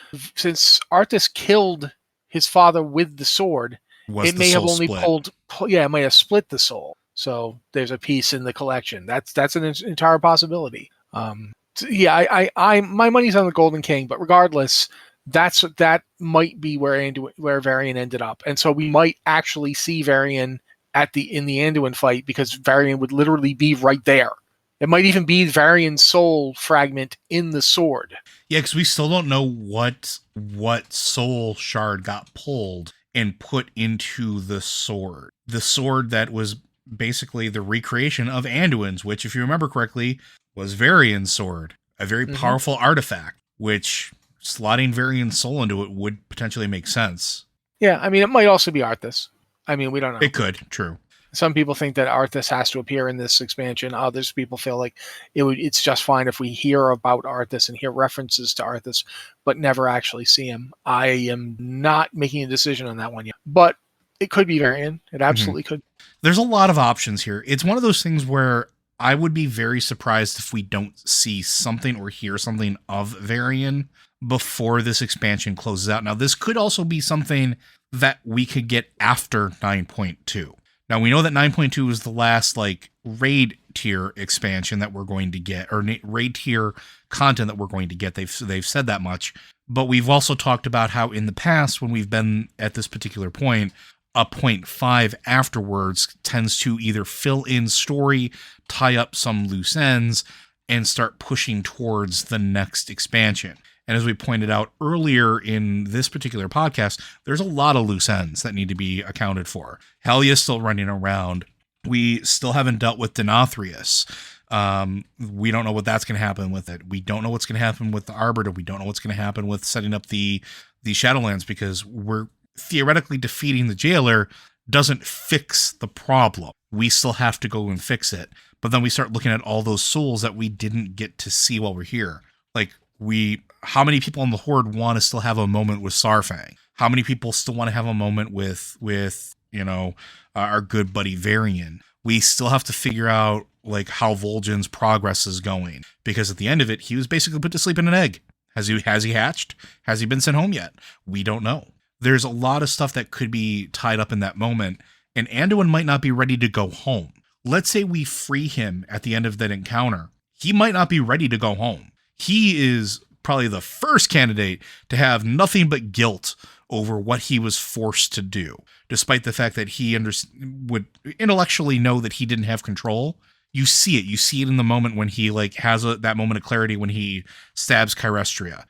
Arthas killed his father with the sword, it may have only it may have split the soul. So there's a piece in the collection. That's an entire possibility. My money's on the Golden King, but regardless, that might be where Varian ended up, and so we might actually see Varian in the Anduin fight, because Varian would literally be right there. It might even be Varian's soul fragment in the sword. Yeah, because we still don't know what soul shard got pulled and put into the sword. The sword that was basically the recreation of Anduin's, which, if you remember correctly, was Varian's sword. A very powerful artifact, which slotting Varian's soul into it would potentially make sense. Yeah, I mean, it might also be Arthas. I mean, we don't know. It could, true. Some people think that Arthas has to appear in this expansion. Others people feel like it's just fine if we hear about Arthas and hear references to Arthas, but never actually see him. I am not making a decision on that one yet, but it could be Varian. It absolutely could. There's a lot of options here. It's one of those things where I would be very surprised if we don't see something or hear something of Varian before this expansion closes out. Now, this could also be something that we could get after 9.2. Now, we know that 9.2 is the last, raid tier expansion that we're going to get, or raid tier content that we're going to get. They've said that much. But we've also talked about how in the past, when we've been at this particular point, a 0.5 afterwards tends to either fill in story, tie up some loose ends, and start pushing towards the next expansion. And as we pointed out earlier in this particular podcast, there's a lot of loose ends that need to be accounted for. Helia's still running around. We still haven't dealt with Denathrius. We don't know what that's going to happen with it. We don't know what's going to happen with the Arbiter. We don't know what's going to happen with setting up the Shadowlands, because we're theoretically defeating the jailer doesn't fix the problem. We still have to go and fix it. But then we start looking at all those souls that we didn't get to see while we're here. How many people in the Horde want to still have a moment with Sarfang? How many people still want to have a moment with our good buddy Varian? We still have to figure out how Vol'jin's progress is going, because at the end of it, he was basically put to sleep in an egg. Has he hatched? Has he been sent home yet? We don't know. There's a lot of stuff that could be tied up in that moment, and Anduin might not be ready to go home. Let's say we free him at the end of that encounter. He might not be ready to go home. He is probably the first candidate to have nothing but guilt over what he was forced to do, despite the fact that he would intellectually know that he didn't have control. You see it. You see it in the moment when he has that moment of clarity when he stabs Chirestria,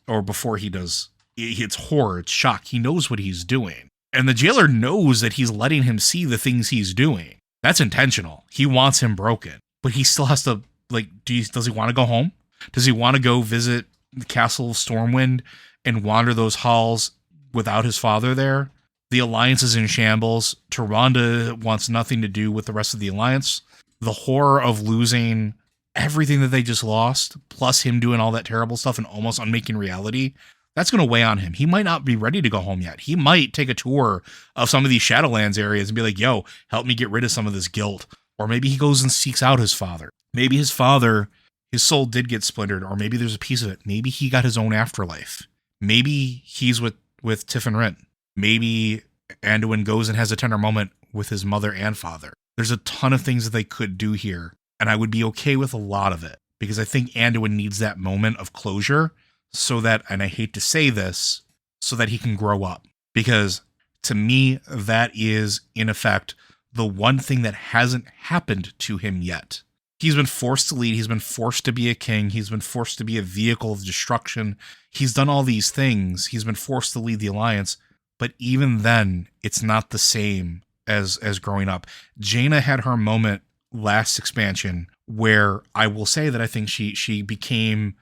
or before he does. It's horror. It's shock. He knows what he's doing, and the jailer knows that he's letting him see the things he's doing. That's intentional. He wants him broken, but he still has to does he want to go home? Does he want to go visit the Castle of Stormwind and wander those halls without his father there? The Alliance is in shambles. Tyrande wants nothing to do with the rest of the Alliance. The horror of losing everything that they just lost, plus him doing all that terrible stuff and almost unmaking reality, that's going to weigh on him. He might not be ready to go home yet. He might take a tour of some of these Shadowlands areas and be like, yo, help me get rid of some of this guilt. Or maybe he goes and seeks out his father. Maybe his father his soul did get splintered, or maybe there's a piece of it. Maybe he got his own afterlife. Maybe he's with Tiff and Rin. Maybe Anduin goes and has a tender moment with his mother and father. There's a ton of things that they could do here, and I would be okay with a lot of it, because I think Anduin needs that moment of closure so that, and I hate to say this, so that he can grow up. Because to me, that is, in effect, the one thing that hasn't happened to him yet. He's been forced to lead. He's been forced to be a king. He's been forced to be a vehicle of destruction. He's done all these things. He's been forced to lead the Alliance. But even then, it's not the same as growing up. Jaina had her moment last expansion where I will say that I think she became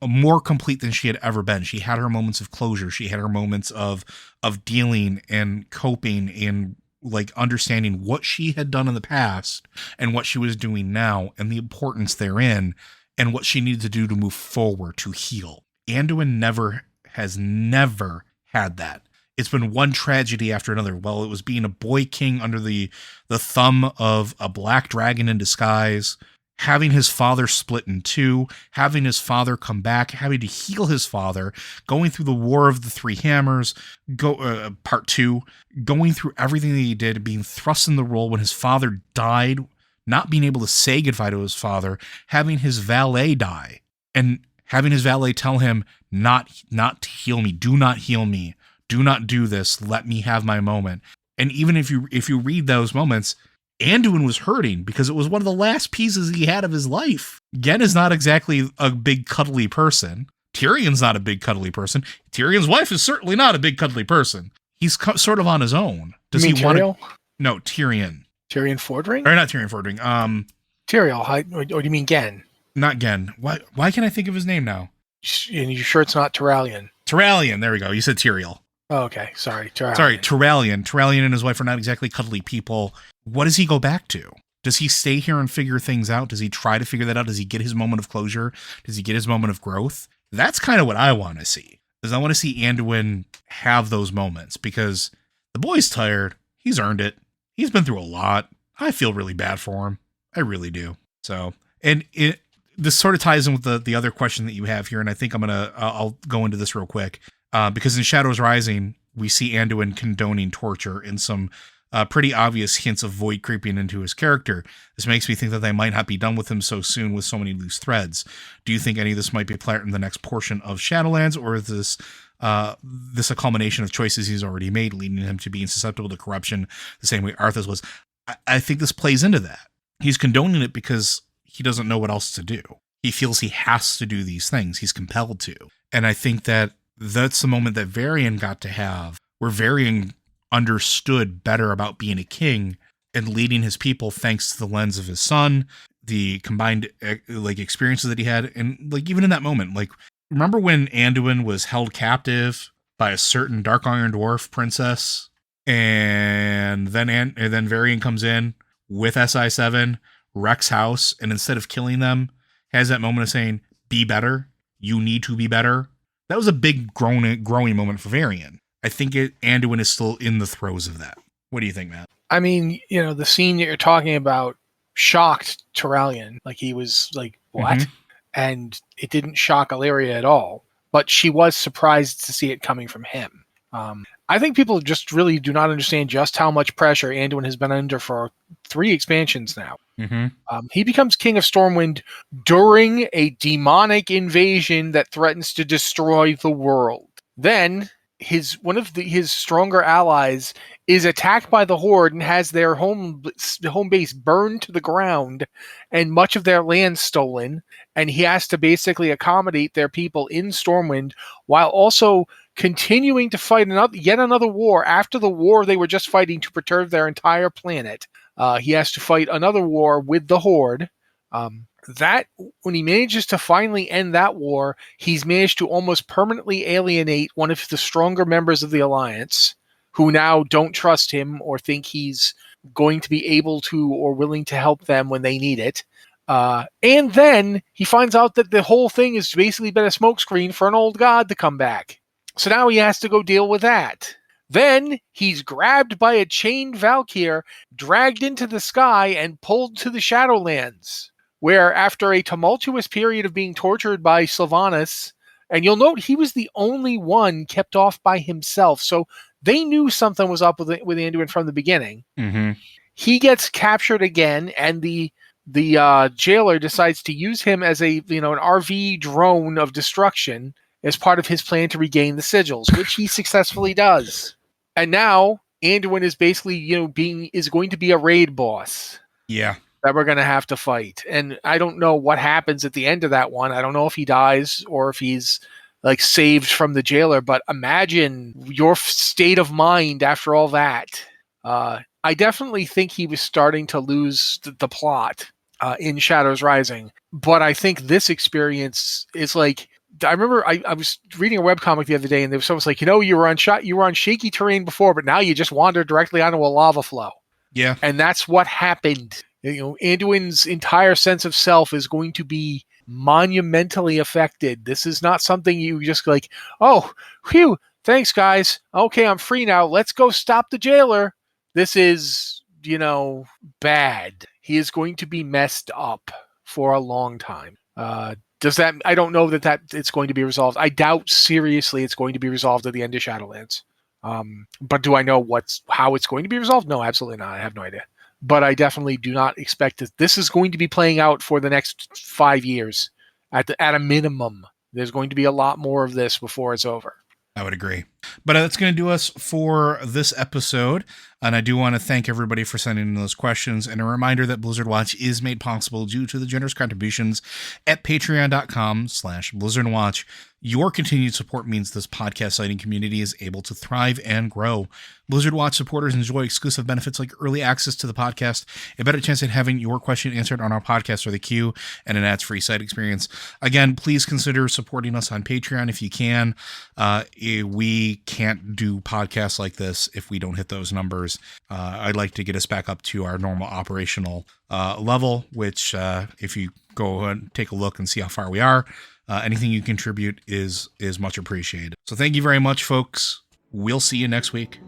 more complete than she had ever been. She had her moments of closure. She had her moments of dealing and coping and like understanding what she had done in the past and what she was doing now and the importance therein and what she needed to do to move forward to heal. Anduin has never had that. It's been one tragedy after another. Well, it was being a boy king under the thumb of a black dragon in disguise, having his father split in two, having his father come back, having to heal his father, going through the War of the Three Hammers, part 2, going through everything that he did, being thrust in the role when his father died, not being able to say goodbye to his father, having his valet die, and having his valet tell him not to heal me, do not heal me, do not do this, let me have my moment. And even if you read those moments, Anduin was hurting because it was one of the last pieces he had of his life. Gen is not exactly a big cuddly person. Tyrion's not a big cuddly person. Tyrion's wife is certainly not a big cuddly person. He's sort of on his own. Does he want to? No, Tyrion. Tyrion Fordring? Or not Tyrion Fordring. Tyrion, or do you mean Gen? Not Gen. Why can't I think of his name now? And you sure it's not Tyralion? Tyralion. There we go. You said Tyriel. Oh, okay. Sorry, Tyralion. Sorry, Tyralion. Tyralion and his wife are not exactly cuddly people. What does he go back to? Does he stay here and figure things out? Does he try to figure that out? Does he get his moment of closure? Does he get his moment of growth? That's kind of what I want to see. Because I want to see Anduin have those moments. Because the boy's tired. He's earned it. He's been through a lot. I feel really bad for him. I really do. So, and this sort of ties in with the other question that you have here. And I think I'll go into this real quick. Because in Shadows Rising, we see Anduin condoning torture in some pretty obvious hints of void creeping into his character. This makes me think that they might not be done with him so soon with so many loose threads. Do you think any of this might be part in the next portion of Shadowlands, or is this a culmination of choices he's already made, leading him to being susceptible to corruption the same way Arthas was? I think this plays into that. He's condoning it because he doesn't know what else to do. He feels he has to do these things. He's compelled to. And I think that's the moment that Varian got to have, where Varian understood better about being a king and leading his people thanks to the lens of his son, the combined like experiences that he had. And like, even in that moment, like, remember when Anduin was held captive by a certain Dark Iron Dwarf princess, and then Varian comes in with SI7, wrecks house, and instead of killing them, has that moment of saying, be better, you need to be better. That was a big growing moment for Varian. I think Anduin is still in the throes of that. What do you think, Matt? I mean, the scene that you're talking about shocked Tyralion. Like, he was like, what? Mm-hmm. And it didn't shock Illyria at all. But she was surprised to see it coming from him. I think people just really do not understand just how much pressure Anduin has been under for 3 expansions now. Mm-hmm. He becomes King of Stormwind during a demonic invasion that threatens to destroy the world. Then one of his stronger allies is attacked by the Horde and has their home base burned to the ground and much of their land stolen. And he has to basically accommodate their people in Stormwind while also continuing to fight yet another war after the war they were just fighting to perturb their entire planet. He has to fight another war with the Horde. That when he manages to finally end that war, he's managed to almost permanently alienate one of the stronger members of the Alliance, who now don't trust him or think he's going to be able to or willing to help them when they need it. And then he finds out that the whole thing has basically been a smokescreen for an old god to come back. So now he has to go deal with that. Then he's grabbed by a chained Valkyr, dragged into the sky, and pulled to the Shadowlands, where after a tumultuous period of being tortured by Sylvanas, and you'll note he was the only one kept off by himself, so they knew something was up with Anduin from the beginning. Mm-hmm. He gets captured again, and the jailer decides to use him as an RV drone of destruction as part of his plan to regain the sigils, which he successfully does. And now Anduin is basically is going to be a raid boss. Yeah. That we're going to have to fight. And I don't know what happens at the end of that one. I don't know if he dies or if he's like saved from the jailer, but imagine your state of mind after all that. I definitely think he was starting to lose the plot in Shadows Rising, but I think this experience is like, I remember I was reading a webcomic the other day, and there was someone like, you were on shaky terrain before, but now you just wandered directly onto a lava flow. Yeah. And that's what happened. Anduin's entire sense of self is going to be monumentally affected. This is not something you just like, oh, phew, thanks guys. Okay, I'm free now. Let's go stop the jailer. This is, bad. He is going to be messed up for a long time. I don't know that it's going to be resolved. I doubt seriously it's going to be resolved at the end of Shadowlands. But do I know how it's going to be resolved? No, absolutely not. I have no idea. But I definitely do not expect that this is going to be playing out for the next 5 years at a minimum. There's going to be a lot more of this before it's over. I would agree. But that's going to do us for this episode. And I do want to thank everybody for sending in those questions. And a reminder that Blizzard Watch is made possible due to the generous contributions at patreon.com/BlizzardWatch. Your continued support means this podcast citing community is able to thrive and grow. Blizzard Watch supporters enjoy exclusive benefits like early access to the podcast, a better chance at having your question answered on our podcast or the queue, and an ads-free site experience. Again, please consider supporting us on Patreon if you can. We can't do podcasts like this if we don't hit those numbers. I'd like to get us back up to our normal operational level, which if you go and take a look and see how far we are, anything you contribute is much appreciated. So thank you very much, folks. We'll see you next week.